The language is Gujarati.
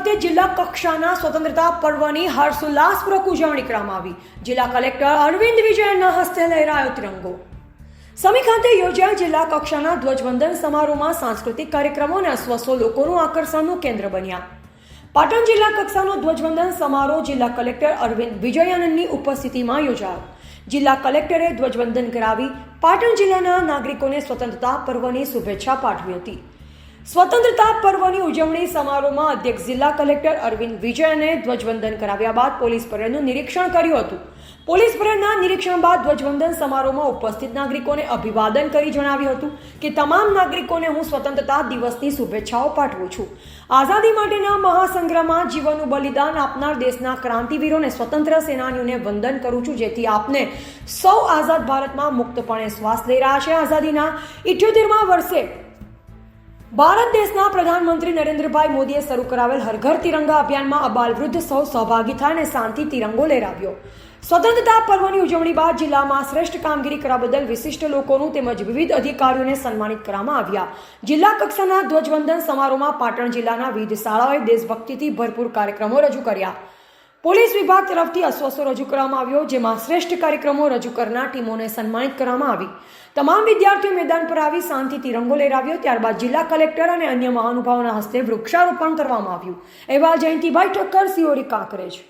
ખાતે જિલ્લા કક્ષાના સ્વતંત્રતા પર્વની હર્ષોલ્લાસપૂર્વક ઉજવણી કરવામાં આવી। જિલ્લા કલેક્ટર અરવિંદ વિજયના હસ્તે લહેરાયો તિરંગો। સમી ખાતે યોજાયેલ જિલ્લા કક્ષાના ધ્વજવંદન સમારોહમાં સાંસ્કૃતિક કાર્યક્રમો અને અશ્વસો લોકોનું આકર્ષણનું કેન્દ્ર બન્યા। પાટણ જિલ્લા કક્ષાનો ધ્વજવંદન સમારોહ જિલ્લા કલેક્ટર અરવિંદ વિજયનની ઉપસ્થિતિમાં યોજાયો। જિલ્લા કલેક્ટરે ધ્વજવંદન કરાવી પાટણ જિલ્લાના નાગરિકોને સ્વતંત્રતા પર્વની શુભેચ્છા પાઠવી હતી। સ્વતંત્રતા પર્વની ઉજવણી સમારોહમાં અધ્યક્ષ જિલ્લા કલેક્ટર અરવિંદ વિજયને ધ્વજવંદન કરાવ્યા બાદ પોલીસ પરેડનું નિરીક્ષણ કર્યું હતું। પોલીસ પરેડના નિરીક્ષણ બાદ ધ્વજવંદન સમારોહમાં ઉપસ્થિત નાગરિકોને અભિવાદન કરી જણાવ્યું હતું કે તમામ નાગરિકોને હું સ્વતંત્રતા દિવસની શુભેચ્છાઓ પાઠવું છું। આઝાદી માટેના મહાસંગ્રામમાં જીવનનું બલિદાન આપનાર દેશના ક્રાંતિવીરોને સ્વતંત્ર સેનાનીઓને વંદન કરું છું, જેથી આપને સૌ આઝાદ ભારતમાં મુક્તપણે શ્વાસ લઈ રહ્યા છે। આઝાદીના 78મા વર્ષે ભારત દેશના પ્રધાનમંત્રી નરેન્દ્રભાઈ મોદીએ શરૂ કરાવેલ હર ઘર તિરંગા અભિયાનમાં અબાલ વૃદ્ધ સૌ સહભાગી થાય અને શાંતિ તિરંગો લહેરાવ્યો। સ્વતંત્રતા પર્વની ઉજવણી બાદ જિલ્લામાં શ્રેષ્ઠ કામગીરી કરવા બદલ વિશિષ્ટ લોકોનું તેમજ વિવિધ અધિકારીઓને સન્માનિત કરવામાં આવ્યા। જિલ્લા કક્ષાના ધ્વજવંદન સમારોહમાં પાટણ જિલ્લાના વિવિધ શાળાઓએ દેશભક્તિથી ભરપૂર કાર્યક્રમો રજૂ કર્યા। પોલીસ વિભાગ તરફથી અશ્વસો રજૂ કરવામાં આવ્યો, જેમાં શ્રેષ્ઠ કાર્યક્રમો રજૂ કરનાર ટીમોને સન્માનિત કરવામાં આવી। તમામ વિદ્યાર્થીઓ મેદાન પર આવી શાંતિ તિરંગો લહેરાવ્યો। ત્યારબાદ જિલ્લા કલેક્ટર અને અન્ય મહાનુભાવોના હસ્તે વૃક્ષારોપણ કરવામાં આવ્યું। એવા જયંતિભાઈ ઠક્કર, સિયોરી, કાંકરેજ।